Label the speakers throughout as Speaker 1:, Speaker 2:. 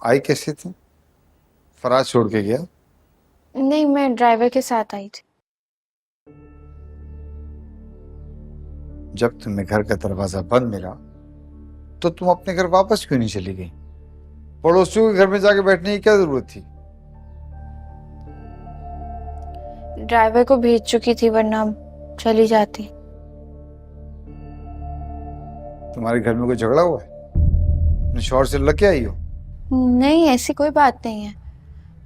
Speaker 1: आई कैसे थी? फराज छोड़ के गया?
Speaker 2: नहीं, मैं ड्राइवर के साथ आई थी।
Speaker 1: जब तुम्हें घर का दरवाजा बंद मिला तो तुम अपने घर वापस क्यों नहीं चली गई? पड़ोसियों के घर में जाके बैठने की क्या जरूरत थी?
Speaker 2: ड्राइवर को भेज चुकी थी, वरना चली जाती।
Speaker 1: तुम्हारे घर में कोई झगड़ा हुआ है? अपने शौहर से लग के आई हो?
Speaker 2: नहीं, ऐसी कोई बात नहीं है।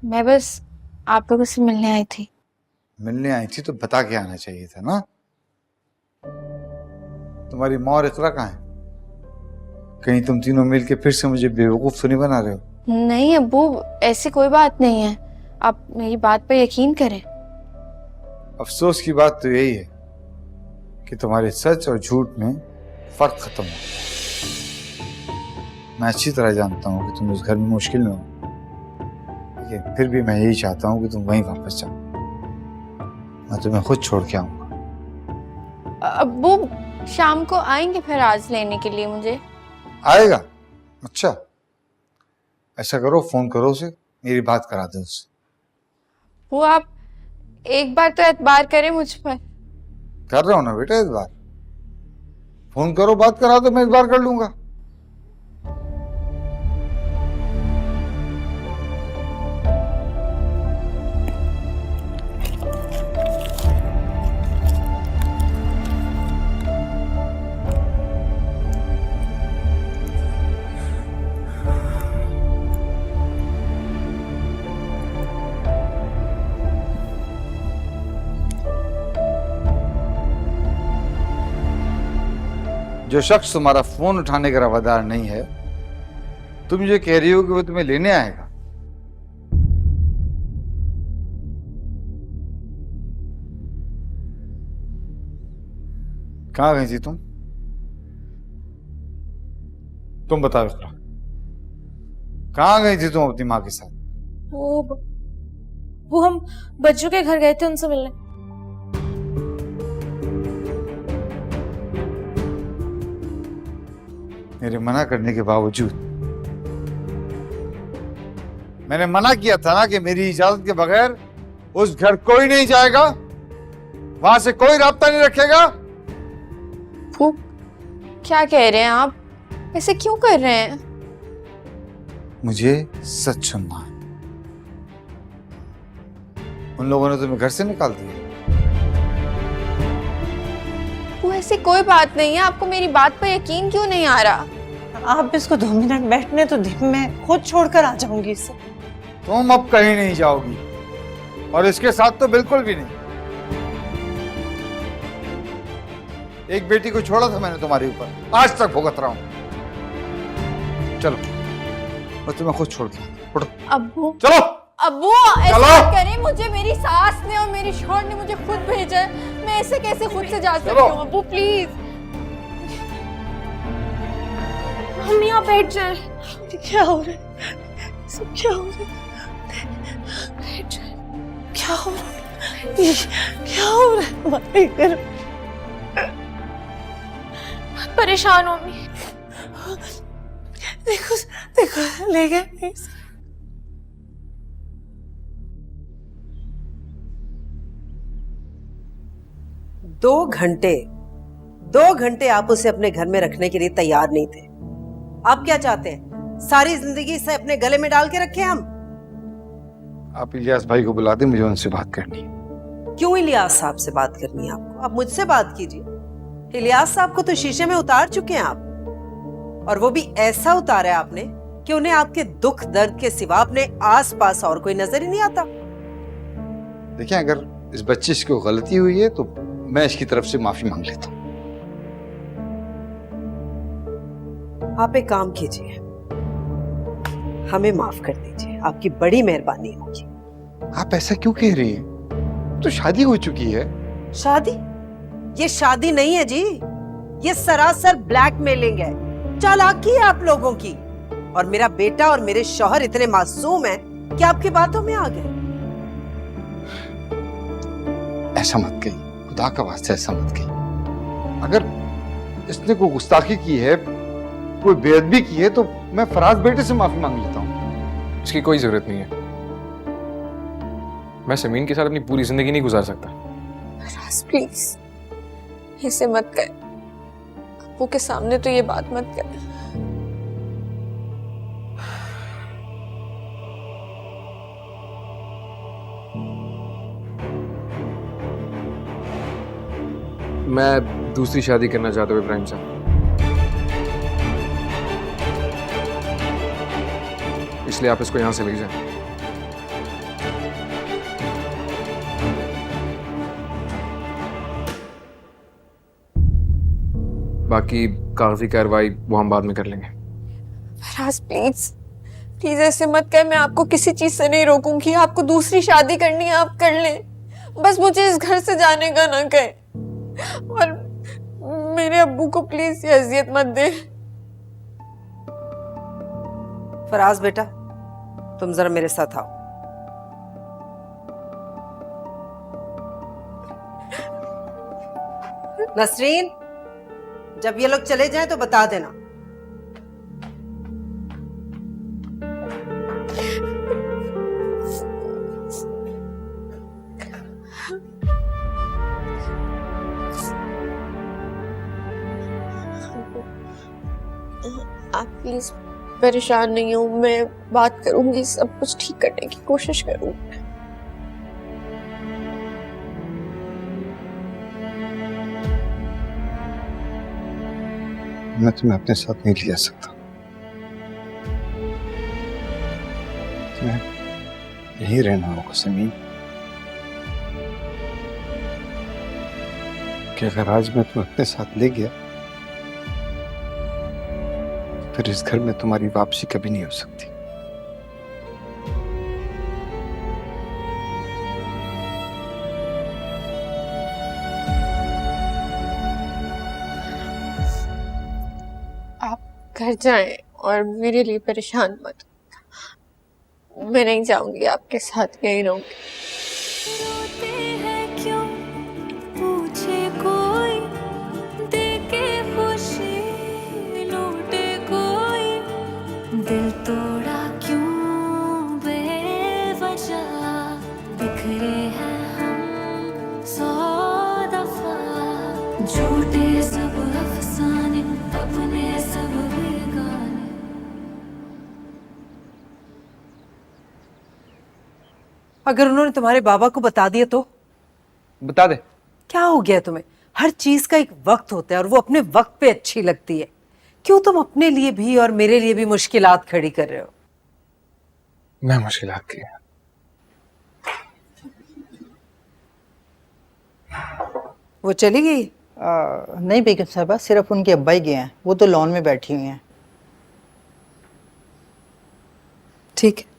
Speaker 2: मैं बस आप लोगों से मिलने आई थी।
Speaker 1: मिलने आई थी तो बता के आना चाहिए था ना। तुम्हारी माँ और इकरा कहाँ है? कहीं तुम तीनों मिलके फिर से मुझे बेवकूफ तो नहीं बना रहे हो?
Speaker 2: नहीं अब्बू, ऐसी कोई बात नहीं है। आप मेरी बात पर यकीन करें।
Speaker 1: अफसोस की बात तो यही है कि तुम्हारे सच और झूठ में फर्क खत्म हो। मैं अच्छी तरह जानता हूँ कि तुम उस घर में मुश्किल में हो, लेकिन फिर भी मैं यही चाहता हूँ कि तुम वहीं वापस जाओ। मैं तुम्हें खुद छोड़ के आऊंगा।
Speaker 2: अब्बू, शाम को आएंगे फराज लेने के लिए मुझे?
Speaker 1: आएगा? अच्छा, ऐसा करो, फोन करो उसे, मेरी बात करा दो उससे।
Speaker 2: वो आप एक बार तो एतबार करें मुझ पर।
Speaker 1: कर रहा हूं ना बेटा, इस बार फोन करो, बात करा दो, मैं इस बार कर लूंगा। जो शख्स तुम्हारा फोन उठाने का रवादार नहीं है, तुम ये कह रही हो कि वो तुम्हें लेने आएगा? कहां गई थी तुम? तुम बताओ इकरा, कहां गई थी तुम अपनी माँ के साथ?
Speaker 3: वो हम बच्चों के घर गए थे उनसे मिलने।
Speaker 1: मेरे मना करने के बावजूद? मैंने मना किया था ना कि मेरी इजाजत के बगैर उस घर कोई नहीं जाएगा, वहां से कोई रास्ता नहीं रखेगा।
Speaker 2: वो क्या कह रहे हैं आप? ऐसे क्यों कर रहे हैं?
Speaker 1: मुझे सच सुनना है। उन लोगों ने तुम्हें घर से निकाल दिया?
Speaker 2: वो ऐसी कोई बात नहीं है। आपको मेरी बात पर यकीन क्यों नहीं आ रहा?
Speaker 3: आप इसको 2 मिनट बैठने तो दे, मैं खुद छोड़कर आ जाऊंगी इसे।
Speaker 1: तुम अब कहीं नहीं जाओगी, और इसके साथ तो बिल्कुल भी नहीं। एक बेटी को छोड़ा था मैंने तुम्हारे ऊपर, आज तक भुगत रहा हूं। चलो, मैं तुम्हें खुद छोड़ के उठो।
Speaker 2: अब्बू,
Speaker 1: चलो
Speaker 2: अब्बू ऐसा करें, मुझे मेरी सास ने और मेरे शौहर ने मुझे खुद भेजा है। मैं ऐसे कैसे खुद से जा सकती हूँ? अब्बू प्लीज।
Speaker 3: मम्मी आप बैठ जाए। क्या हो रहा है? सब क्या हो रहा है? बैठ जाए। क्या हो रहा है? क्या हो रहा है? परेशान हो मम्मी। देखो देखो, ले गए।
Speaker 4: 2 घंटे आप उसे अपने घर में रखने के लिए तैयार नहीं थे। आप क्या चाहते हैं? सारी जिंदगी इसे अपने गले में डाल के रखे हम?
Speaker 1: आप इलियास भाई को बुला दे, मुझे उनसे बात करनी है।
Speaker 4: क्यों इलियास साहब से बात करनी है आपको? आप मुझसे बात कीजिए। इलियास साहब को तो शीशे में उतार चुके हैं आप, और वो भी ऐसा उतारा है आपने कि उन्हें आपके दुख दर्द के सिवा अपने आस पास और कोई नजर ही नहीं आता।
Speaker 1: देखिए, अगर इस बच्चे से कोई गलती हुई है तो मैं इसकी तरफ से माफी मांग लेता हूँ।
Speaker 4: आप एक काम कीजिए, हमें माफ कर दीजिए, आपकी बड़ी मेहरबानी होगी।
Speaker 1: आप ऐसा क्यों कह रही हैं? तो शादी हो चुकी है।
Speaker 4: शादी? ये शादी नहीं है जी, ये सरासर ब्लैकमेलिंग है, चालाकी है आप लोगों की। और मेरा बेटा और मेरे शौहर इतने मासूम हैं कि आपकी बातों में आ गए।
Speaker 1: ऐसा मत कहिए, खुदा का वास्ते ऐसा मत कहिए। अगर इसने कोई गुस्ताखी की है, कोई बेअदबी की है, तो मैं फराज बेटे से माफी मांग लेता हूँ।
Speaker 5: इसकी कोई जरूरत नहीं है। मैं समीन के साथ अपनी पूरी जिंदगी नहीं गुजार सकता।
Speaker 3: फराज प्लीज ऐसे मत कर, अब्बू के सामने तो ये बात मत कर।
Speaker 5: मैं दूसरी शादी करना चाहता हूँ इब्राहिम साहब, इसलिए आप इसको यहां से ले जाएं। बाकी कागजी कार्रवाई वो हम बाद में कर लेंगे।
Speaker 3: फराज प्लीज प्लीज ऐसे मत कर, मैं आपको किसी चीज से नहीं रोकूंगी। आपको दूसरी शादी करनी है आप कर लें, बस मुझे इस घर से जाने का ना कहे, और मेरे अब्बू को प्लीज ये अजियत मत दे।
Speaker 4: फराज बेटा, तुम जरा मेरे साथ आओ। नसरीन, जब ये लोग चले जाएं तो बता देना।
Speaker 3: आप प्लीज परेशान नहीं हो, मैं बात करूंगी, सब कुछ ठीक करने की कोशिश करूंगी।
Speaker 1: मैं तुम्हें अपने साथ नहीं ले जा सकता। तुम्हें यहीं रहना होगा समीन। कि अगर आज मैं तुम्हें अपने साथ ले गया, फिर इस घर में तुम्हारी वापसी कभी नहीं हो सकती।
Speaker 3: घर जाएं और मेरे लिए परेशान मत हो। मैं नहीं जाऊंगी आपके साथ, यहीं रहूंगी।
Speaker 6: दिल तोड़ा क्यों बेवजह, बिखरे हैं हम 100 दफा, झूठे सब अफसाने, अपने सब बेगाने।
Speaker 4: अगर उन्होंने तुम्हारे बाबा को बता दिया तो?
Speaker 5: बता दे।
Speaker 4: क्या हो गया तुम्हें? हर चीज का एक वक्त होता है और वो अपने वक्त पे अच्छी लगती है। क्यों तुम अपने लिए भी और मेरे लिए भी मुश्किलात खड़ी कर रहे हो?
Speaker 5: मैं मुश्किलात की है।
Speaker 4: वो चली गई?
Speaker 7: नहीं बेगम साहबा, सिर्फ उनके अब्बा ही गए हैं, वो तो लॉन में बैठी हुई हैं।
Speaker 4: ठीक है।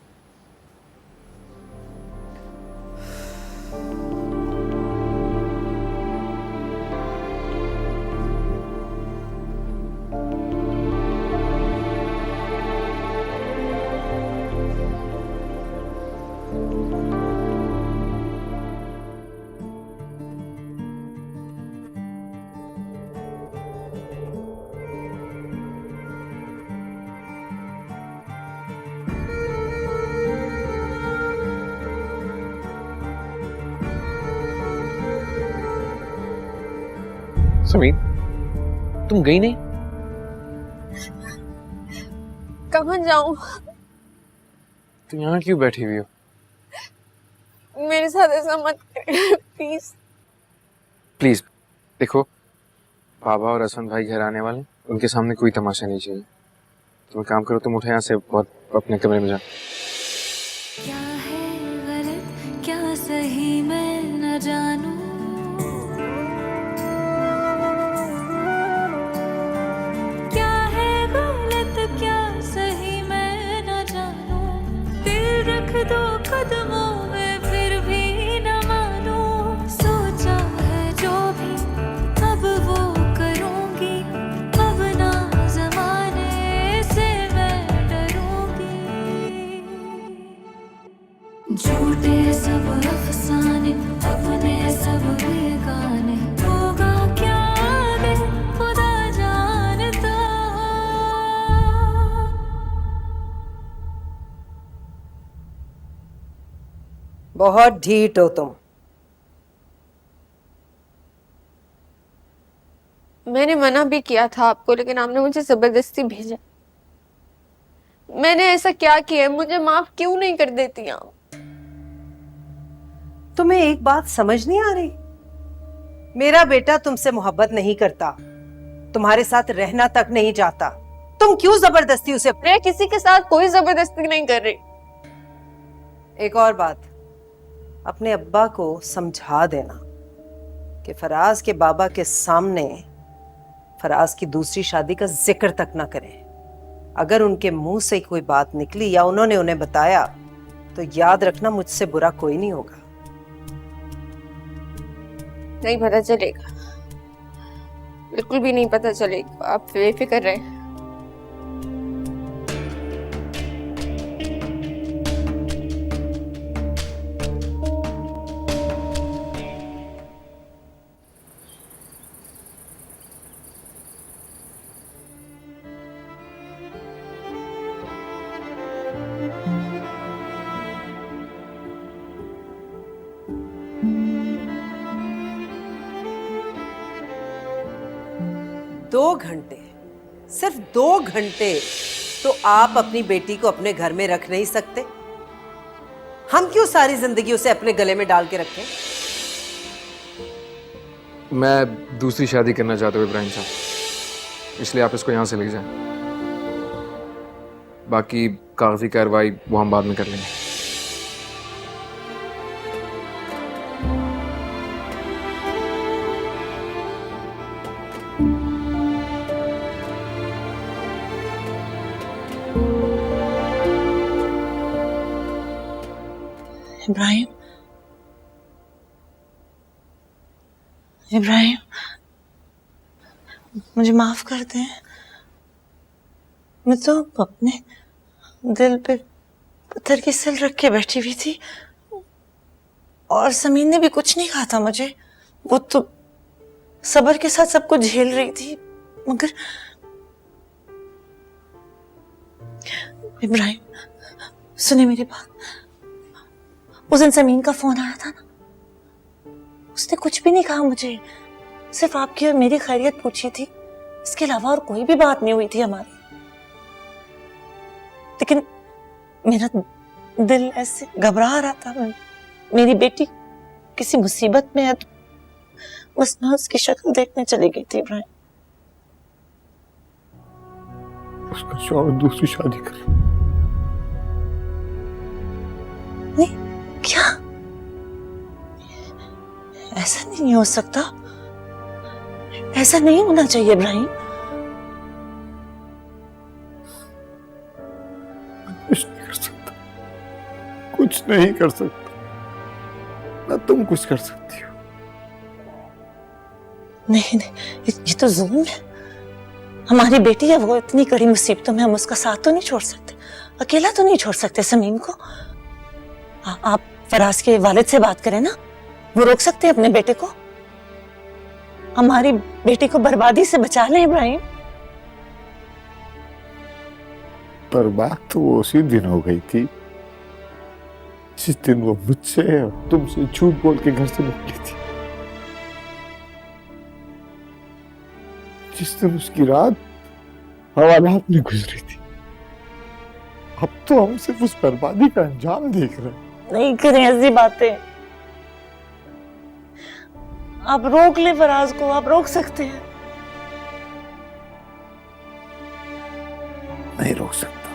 Speaker 5: समीन, तुम गई नहीं?
Speaker 3: कहाँ जाऊं?
Speaker 5: तुम यहाँ क्यों बैठी हुई हो?
Speaker 3: मेरे साथ ऐसा मत कर प्लीज।
Speaker 5: प्लीज देखो, बाबा और हसन भाई घर आने वाले, उनके सामने कोई तमाशा नहीं चाहिए। तुम काम करो, तुम उठे यहाँ से, बहुत अपने कमरे में जाओ।
Speaker 6: क्या है गलत क्या सही मैं न जानूं, क्या है गलत क्या सही मैं न जानूं, दिल रख दो कदमों में फिर भी न मानूं, सोचा है जो भी अब वो करूंगी, अब ना जमाने से मैं डरूंगी, झूठे सब अफसाने, अपने सब बेगाने, होगा क्या आगे खुदा जानता।
Speaker 4: बहुत ढीठ हो तुम।
Speaker 2: मैंने मना भी किया था आपको, लेकिन आपने मुझे जबरदस्ती भेजा। मैंने ऐसा क्या किया? मुझे माफ क्यों नहीं कर देती आप?
Speaker 4: तुम्हें एक बात समझ नहीं आ रही? मेरा बेटा तुमसे मोहब्बत नहीं करता, तुम्हारे साथ रहना तक नहीं चाहता, तुम क्यों जबरदस्ती उसे?
Speaker 2: मैं किसी के साथ कोई जबरदस्ती नहीं कर रही।
Speaker 4: एक और बात, अपने अब्बा को समझा देना कि फराज के बाबा के सामने फराज की दूसरी शादी का जिक्र तक ना करें। अगर उनके मुंह से कोई बात निकली या उन्होंने उन्हें बताया तो याद रखना, मुझसे बुरा कोई नहीं होगा।
Speaker 2: नहीं पता चलेगा, बिल्कुल भी नहीं पता चलेगा, आप बेफिक्र रहे।
Speaker 4: दो घंटे, सिर्फ 2 घंटे तो आप अपनी बेटी को अपने घर में रख नहीं सकते? हम क्यों सारी जिंदगी उसे अपने गले में डाल के रखें?
Speaker 5: मैं दूसरी शादी करना चाहता हूँ इब्राहिम साहब, इसलिए आप इसको यहाँ से ले जाएं। बाकी कागजी कार्रवाई वो हम बाद में कर लेंगे।
Speaker 3: इब्राहिम, इब्राहिम, मुझे माफ कर दे। मैं तो अपने दिल पे पत्थर की सिल रख के बैठी हुई थी, और समीन ने भी कुछ नहीं कहा था मुझे। वो तो सब्र के साथ सब कुछ झेल रही थी, मगर इब्राहिम सुने मेरी बात। उस दिन समीन का फोन आया था ना, उसने कुछ भी नहीं कहा मुझे, सिर्फ आपकी और मेरी खैरियत पूछी थी। इसके अलावा और कोई भी बात नहीं हुई थी हमारी। लेकिन मेरा दिल ऐसे घबरा रहा था, मेरी बेटी किसी मुसीबत में है, तो बस मैं उसकी शक्ल देखने चली गई थी। इब्राहिम,
Speaker 1: उसका शौहर दूसरी शादी कर।
Speaker 3: नहीं, क्या? ऐसा नहीं हो सकता, ऐसा नहीं होना चाहिए इब्राहिम।
Speaker 1: कुछ नहीं कर सकता, कुछ नहीं कर सकता, ना तुम कुछ कर सकती हो।
Speaker 3: नहीं नहीं, ये तो जुल्म है। हमारी बेटी है, वो इतनी कड़ी मुसीबतों में, हम उसका साथ तो नहीं छोड़ सकते, अकेला तो नहीं छोड़ सकते समीम को। आप फराज के वालिद से बात करें ना, वो रोक सकते हैं अपने बेटे को। हमारी बेटी को बर्बादी से बचा लें इब्राहिम।
Speaker 1: बर्बाद तो वो उसी दिन हो गई थी जिस दिन वो मुझसे और तुमसे झूठ बोल के घर से निकली थी। जिस दिन उसकी रात हवालात में गुजरी थी। अब तो हम सिर्फ उस बर्बादी का अंजाम देख रहे हैं।
Speaker 3: नहीं करें ऐसी बातें। आप रोक ले फराज को, आप रोक सकते हैं।
Speaker 1: नहीं रोक सकता,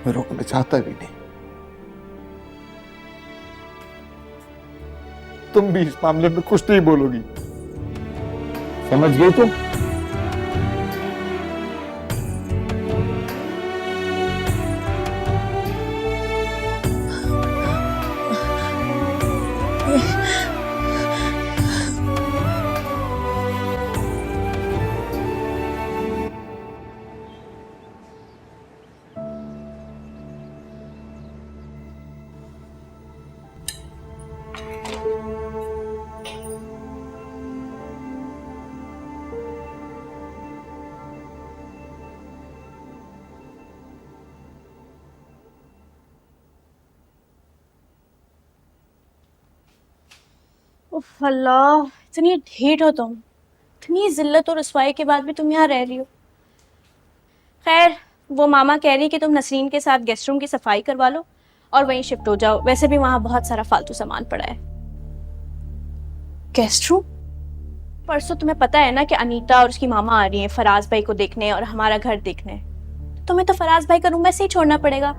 Speaker 1: मैं रोकना चाहता भी नहीं। तुम भी इस मामले में कुछ नहीं बोलोगी, समझ गई तुम?
Speaker 3: उफ अल्लाह, इतनी ढीठ हो तुम। इतनी जिल्लत और रसवाई के बाद भी तुम यहाँ रह रही हो। खैर, वो मामा कह रही कि तुम नसरीन के साथ गेस्ट रूम की सफाई करवा लो और वहीं शिफ्ट हो जाओ। वैसे भी वहाँ बहुत सारा फालतू सामान पड़ा है। Guest room? परसों तुम्हें पता है ना कि अनीता और उसकी मामा आ रही हैं फराज भाई को देखने और हमारा घर देखने। तुम्हें तो फराज भाई का रूम वैसे ही छोड़ना पड़ेगा।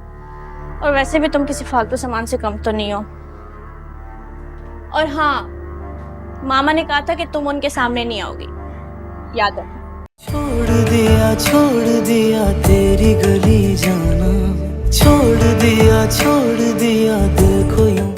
Speaker 3: और वैसे भी तुम किसी फालतू सामान से कम तो नहीं हो। और हाँ, मामा ने कहा था कि तुम उनके सामने नहीं आओगी, याद रखना।
Speaker 8: छोड़ दिया तेरी गली जाना, छोड़ दिया देखो यूं